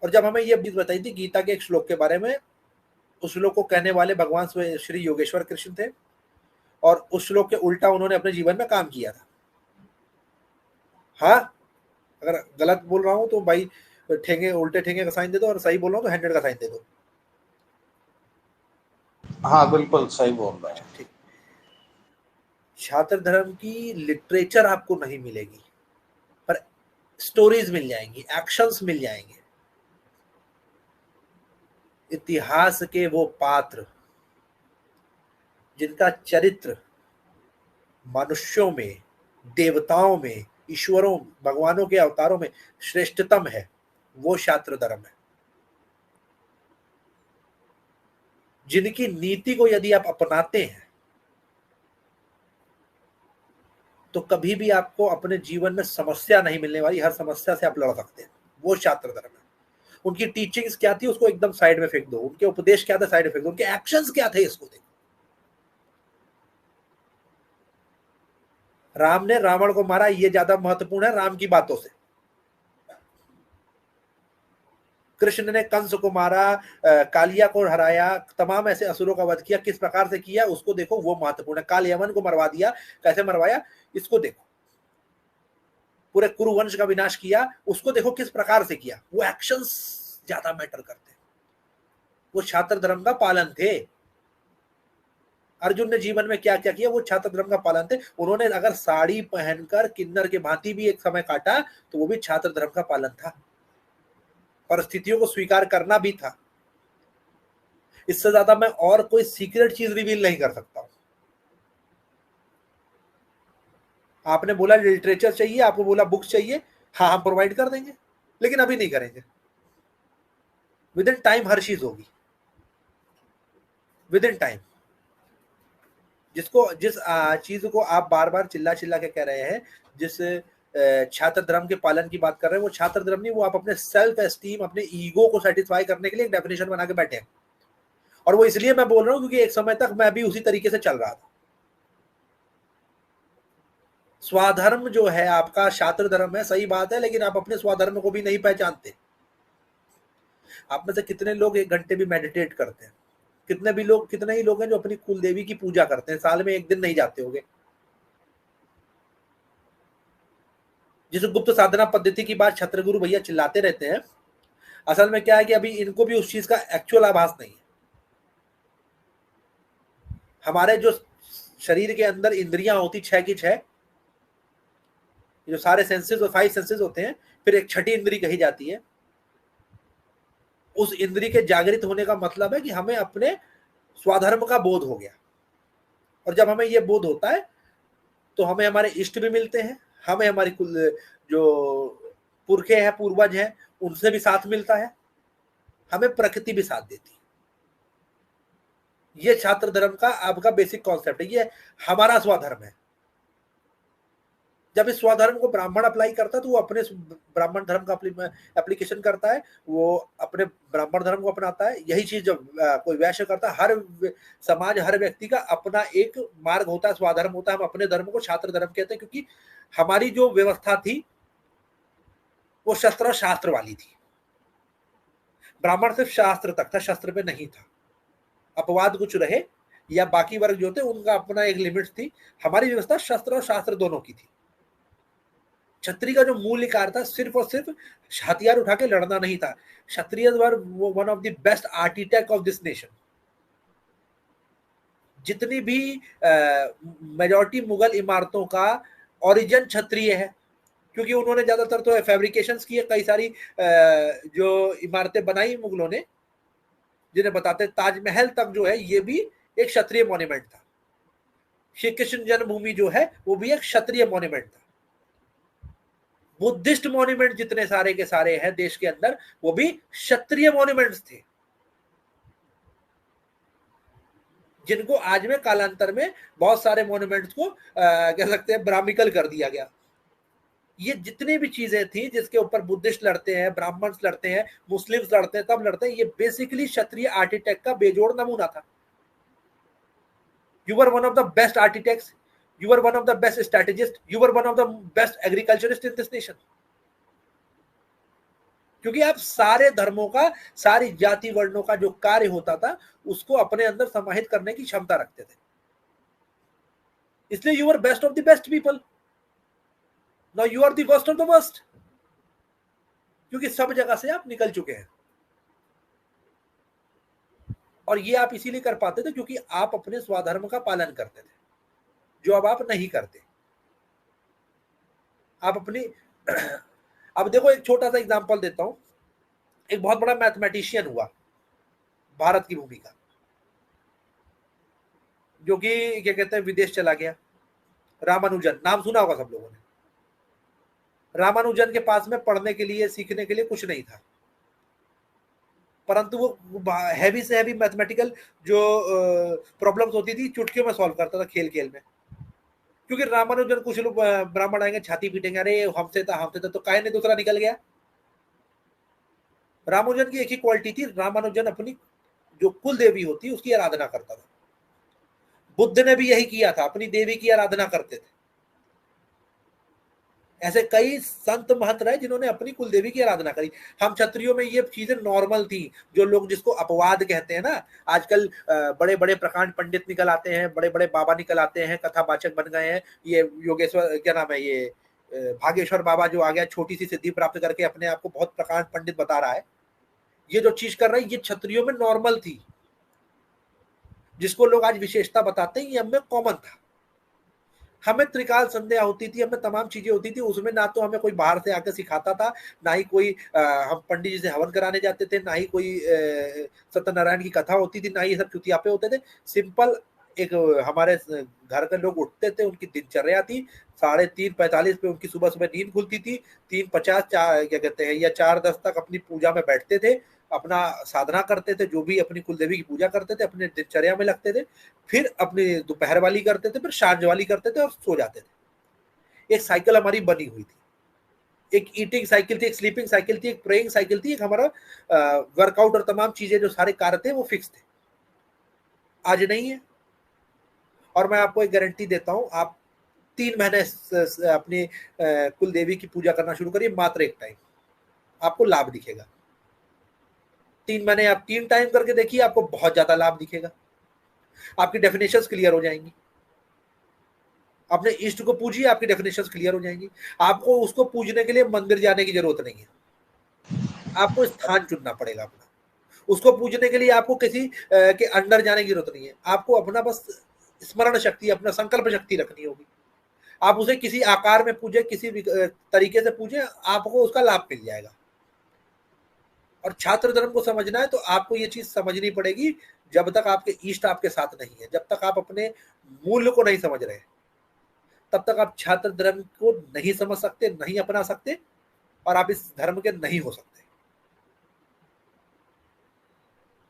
और जब हमें ये चीज बताई थी गीता के एक श्लोक के बारे में, उस श्लोक को कहने वाले भगवान श्री योगेश्वर कृष्ण थे, और उस श्लोक के उल्टा उन्होंने अपने जीवन में काम किया था। हाँ, अगर गलत बोल रहा हूं तो भाई ठेंगे, उल्टे ठेंगे का साइन दे दो, और सही बोल रहा हूं तो 100 का साइन दे दो। हाँ बिल्कुल सही बोल रहे हैं। ठीक। छात्र धर्म की लिटरेचर आपको नहीं मिलेगी, पर स्टोरीज मिल जाएंगी, एक्शंस मिल जाएंगे, इतिहास के वो पात्र जिनका चरित्र मनुष्यों में, देवताओं में, ईश्वरों, भगवानों के अवतारों में श्रेष्ठतम है, वो छात्र धर्म है। जिनकी नीति को यदि आप अपनाते हैं तो कभी भी आपको अपने जीवन में समस्या नहीं मिलने वाली, हर समस्या से आप लड़ सकते हैं, वो छात्र धर्म है। उनकी टीचिंग्स क्या थी उसको एकदम साइड में फेंक दो, उनके उपदेश क्या थे साइड में फेंक दो, उनके एक्शंस क्या थे इसको देखो। राम ने रावण को मारा, ये ज्यादा महत्वपूर्ण है राम की बातों से। कृष्ण ने कंस को मारा, कालिया को हराया, तमाम ऐसे असुरों का वध किया, किस प्रकार से किया उसको देखो, वो महत्वपूर्ण है। काल यमन को मरवा दिया, कैसे मरवाया इसको देखो। पूरे कुरुवंश का विनाश किया, उसको देखो किस प्रकार से किया। वो एक्शंस ज्यादा मैटर करते हैं। वो छात्र धर्म का पालन थे। अर्जुन ने जीवन में क्या क्या किया, वो छात्र धर्म का पालन थे। उन्होंने अगर साड़ी पहनकर किन्नर के भांति भी एक समय काटा तो वो भी छात्र धर्म का पालन था, परिस्थितियों को स्वीकार करना भी था। इससे ज्यादा मैं और कोई सीक्रेट चीज रिवील नहीं कर सकता हूं। आपने बोला लिटरेचर चाहिए, आपको बोला बुक्स चाहिए, हाँ हम प्रोवाइड कर देंगे, लेकिन अभी नहीं करेंगे। विद इन टाइम हर चीज होगी, विद इन टाइम। जिस चीज को आप बार बार चिल्ला चिल्ला के कह रहे हैं, जिस छात्र धर्म के पालन की बात कर रहे हैं, वो छात्र धर्म नहीं, वो आप अपने सेल्फ एस्टीम, अपने ईगो को सेटिस्फाई करने के लिए एक डेफिनेशन बना के बैठे हैं। और वो इसलिए मैं बोल रहा हूं क्योंकि एक समय तक मैं भी उसी तरीके से चल रहा था। स्वाधर्म जो है आपका छात्र धर्म है, सही बात है, लेकिन आप अपने स्वाधर्म को भी नहीं पहचानते। आप में से कितने लोग 1 घंटे भी मेडिटेट करते हैं? कितने ही लोग हैं जो अपनी कुल देवी की पूजा करते हैं, साल में 1 दिन नहीं जाते होंगे? जिस गुप्त साधना पद्धति की बात छत्रगुरु भैया चिल्लाते रहते हैं, असल में क्या है कि अभी इनको भी उस चीज का एक्चुअल आभास नहीं है। हमारे जो शरीर के अंदर इंद्रियां होती 6 की 6, जो सारे सेंसेस और 5 सेंसेस होते हैं, फिर एक छठी इंद्री कही जाती है। उस इंद्री के जागृत होने का मतलब है कि हमें अपने स्वधर्म का बोध हो गया। और जब हमें यह बोध होता है तो हमें हमारे इष्ट भी मिलते हैं, हमें हमारी जो पुरखे हैं, पूर्वज हैं, उनसे भी साथ मिलता है, हमें प्रकृति भी साथ देती है। ये छात्र धर्म का आपका बेसिक कॉन्सेप्ट है, ये हमारा स्वधर्म है। जब इस स्वधर्म को ब्राह्मण अप्लाई करता है तो वो अपने ब्राह्मण धर्म का एप्लीकेशन करता है, वो अपने ब्राह्मण धर्म को अपनाता है। यही चीज जब कोई वैश्य करता है, हर समाज, हर व्यक्ति का अपना एक मार्ग होता है, स्वधर्म होता है। हम अपने धर्म को छात्र धर्म कहते हैं क्योंकि हमारी जो व्यवस्था थी वो शस्त्र शास्त्र वाली थी। ब्राह्मण सिर्फ शास्त्र तक था, शस्त्र पे नहीं था। अपवाद कुछ रहे या बाकी वर्ग जो थे उनका अपना एक लिमिट थी। हमारी व्यवस्था शस्त्र और शास्त्र दोनों की थी। क्षत्रिय का जो मूल कार्य था सिर्फ और सिर्फ हथियार उठा के लड़ना नहीं था। क्षत्रिय were one of the best architect of this nation. जितनी भी मेजॉरिटी मुगल इमारतों का ओरिजिन क्षत्रिय है, क्योंकि उन्होंने ज्यादातर तो फैब्रिकेशंस किए, कई सारी जो इमारतें बनाई मुगलों ने, जिन्हें बताते ताजमहल तक जो है ये भी एक क्षत्रिय मॉन्यूमेंट था। श्री कृष्ण जन्मभूमि जो है वो भी एक क्षत्रिय मॉन्यूमेंट था। बुद्धिस्ट मॉन्यूमेंट जितने सारे के सारे हैं देश के अंदर, वो भी क्षत्रिय मॉन्यूमेंट्स थे, जिनको आज में कालांतर में बहुत सारे मॉन्यूमेंट्स को कह सकते हैं ब्राह्मिकल कर दिया गया। ये जितनी भी चीजें थी जिसके ऊपर बुद्धिस्ट लड़ते हैं, ब्राह्मण्स लड़ते हैं, मुस्लिम्स लड़ते हैं, तब लड़ते हैं, ये बेसिकली क्षत्रिय आर्किटेक्ट का बेजोड़ नमूना था। You were one of the best architects, you were one of the best strategists, you were one of the best agriculturists in this nation. क्योंकि आप सारे धर्मों का, सारी जाति वर्णों का जो कार्य होता था उसको अपने अंदर समाहित करने की क्षमता रखते थे। इसलिए you are best of the best people, now you are the worst of the worst, क्योंकि सब जगह से आप निकल चुके हैं। और ये आप इसीलिए कर पाते थे क्योंकि आप अपने स्वधर्म का पालन करते थे, जो अब आप नहीं करते। आप अपनी अब देखो एक छोटा सा एग्जांपल देता हूं। एक बहुत बड़ा मैथमेटिशियन हुआ भारत की भूमि का, जो कि क्या कहते हैं विदेश चला गया। रामानुजन, नाम सुना होगा सब लोगों ने। रामानुजन के पास में पढ़ने के लिए, सीखने के लिए कुछ नहीं था, परंतु वो हैवी से हैवी मैथमेटिकल जो प्रॉब्लम्स होती थी चुटकियों में सॉल्व करता था, खेल खेल में। क्योंकि रामानुजन, कुछ लोग ब्राह्मण आएंगे छाती पीटेंगे, अरे हमसे था, तो काहे ने दूसरा निकल गया। रामानुजन की एक ही क्वालिटी थी, रामानुजन अपनी जो कुल देवी होती उसकी आराधना करता था। बुद्ध ने भी यही किया था, अपनी देवी की आराधना करते थे। ऐसे कई संत महंत रहे जिन्होंने अपनी कुल देवी की आराधना करी। हम क्षत्रियों में ये चीजें नॉर्मल थी, जो लोग जिसको अपवाद कहते हैं ना। आजकल बड़े बड़े प्रकांड पंडित निकल आते हैं, बड़े बड़े बाबा निकल आते हैं, कथावाचक बन गए हैं। ये योगेश्वर, क्या नाम है ये, भागेश्वर बाबा जो आ गया, छोटी सी सिद्धि प्राप्त करके अपने आप को बहुत प्रकांड पंडित बता रहा है। ये जो चीज कर रहा है ये क्षत्रियों में नॉर्मल थी, जिसको लोग आज विशेषता बताते हैं, ये हमें कॉमन था। हमें त्रिकाल संध्या होती थी, हमें तमाम चीजें होती थी, उसमें ना तो हमें कोई बाहर से आकर सिखाता था, ना ही कोई हम पंडित जी से हवन कराने जाते थे, ना ही कोई सत्यनारायण की कथा होती थी, ना ही ये सब चुतियापे होते थे। सिंपल एक हमारे घर के लोग उठते थे, उनकी दिनचर्या थी, 3:45 पे उनकी सुबह सुबह नींद खुलती थी, 3:50 क्या कहते हैं या 4:10 तक अपनी पूजा में बैठते थे, अपना साधना करते थे, जो भी अपनी कुलदेवी की पूजा करते थे, अपने दिनचर्या में लगते थे, फिर अपनी दोपहर वाली करते थे, फिर सांझ वाली करते थे और सो जाते थे। एक साइकिल हमारी बनी हुई थी, एक ईटिंग साइकिल थी, एक स्लीपिंग साइकिल थी, एक प्रेइंग साइकिल थी, एक हमारा वर्कआउट और तमाम चीजें जो सारे कार्य थे वो फिक्स थे। आज नहीं है। और मैं आपको एक गारंटी देता हूं, आप 3 महीने अपनी कुल देवी की पूजा करना शुरू करिए, मात्र एक टाइम, आपको लाभ दिखेगा। 3 महीने आप 3 टाइम करके देखिए, आपको बहुत ज्यादा लाभ दिखेगा। आपकी डेफिनेशंस क्लियर हो जाएंगी। अपने इष्ट को पूजिए, आपकी डेफिनेशंस क्लियर हो जाएंगी। आपको उसको पूजने के लिए मंदिर जाने की जरूरत नहीं है, आपको स्थान चुनना पड़ेगा अपना। उसको पूजने के लिए आपको किसी के अंडर जाने की जरूरत नहीं है, आपको अपना बस स्मरण शक्ति, अपना संकल्प शक्ति रखनी होगी। आप उसे किसी आकार में पूजे, किसी भी तरीके से पूजे, आपको उसका लाभ मिल जाएगा। और छात्र धर्म को समझना है तो आपको ये चीज समझनी पड़ेगी, जब तक आपके इष्ट आपके साथ नहीं है, जब तक आप अपने मूल्य को नहीं समझ रहे, तब तक आप छात्र धर्म को नहीं समझ सकते, नहीं अपना सकते, और आप इस धर्म के नहीं हो सकते।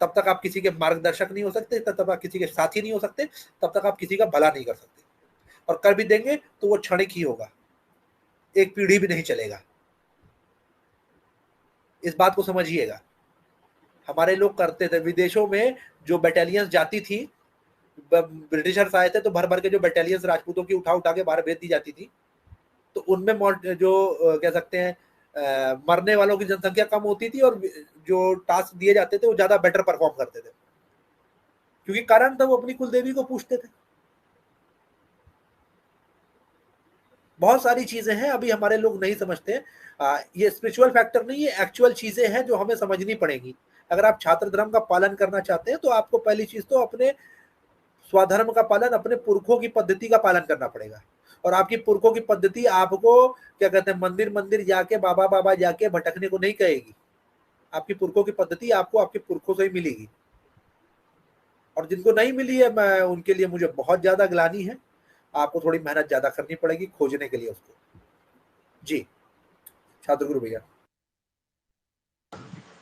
तब तक आप किसी के मार्गदर्शक नहीं हो सकते, तब तक आप किसी के साथी नहीं हो सकते, तब तक आप किसी का भला नहीं कर सकते। और कर भी देंगे तो वो क्षणिक ही होगा, एक पीढ़ी भी नहीं चलेगा। इस बात को समझिएगा। हमारे लोग करते थे विदेशों में, जो बटालियंस जाती थी, ब्रिटिशर्स आए थे तो भर भर के जो बटालियंस राजपूतों की उठा उठा के बाहर भेज दी जाती थी, तो उनमें जो कह सकते हैं मरने वालों की जनसंख्या कम होती थी, और जो टास्क दिए जाते थे वो ज्यादा बेटर परफॉर्म करते थे, क्योंकि कारण था वो अपनी कुलदेवी को पूछते थे। बहुत सारी चीजें हैं अभी हमारे लोग नहीं समझते। ये स्पिरिचुअल फैक्टर नहीं, ये एक्चुअल चीजें हैं जो हमें समझनी पड़ेगी। अगर आप छात्र धर्म का पालन करना चाहते हैं तो आपको पहली चीज तो अपने स्वधर्म का पालन, अपने पुरखों की पद्धति का पालन करना पड़ेगा। और आपकी पुरखों की पद्धति आपको क्या कहते हैं, मंदिर मंदिर जाके, बाबा बाबा जाके भटकने को नहीं कहेगी। आपकी पुरखों की पद्धति आपको आपके पुरखों से ही मिलेगी। और जिनको नहीं मिली है, मैं उनके लिए मुझे बहुत ज्यादा ग्लानि है। आपको थोड़ी मेहनत ज्यादा करनी पड़ेगी खोजने के लिए उसको। जी, छात्र गुरु भैया।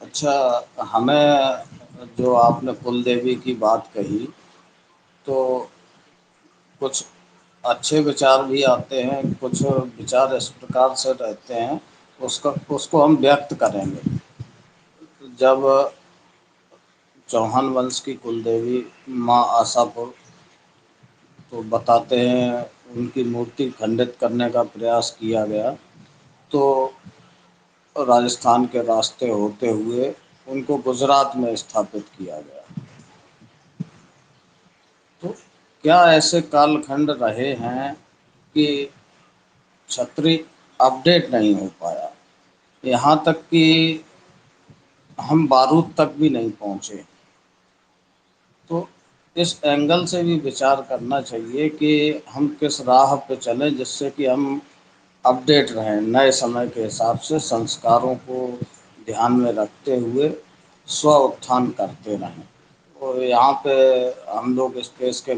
अच्छा, हमें जो आपने कुल देवी की बात कही, तो कुछ अच्छे विचार भी आते हैं, कुछ विचार इस प्रकार से रहते हैं, उसको हम व्यक्त करेंगे। जब चौहान वंश की कुलदेवी माँ आशापुर, तो बताते हैं उनकी मूर्ति खंडित करने का प्रयास किया गया, तो राजस्थान के रास्ते होते हुए उनको गुजरात में स्थापित किया गया। तो क्या ऐसे कालखंड रहे हैं कि छतरी अपडेट नहीं हो पाया, यहाँ तक कि हम बारूद तक भी नहीं पहुँचे। तो इस एंगल से भी विचार करना चाहिए कि हम किस राह पे चलें जिससे कि हम अपडेट रहें, नए समय के हिसाब से संस्कारों को ध्यान में रखते हुए स्व उत्थान करते रहें। और यहाँ पे हम लोग स्पेस के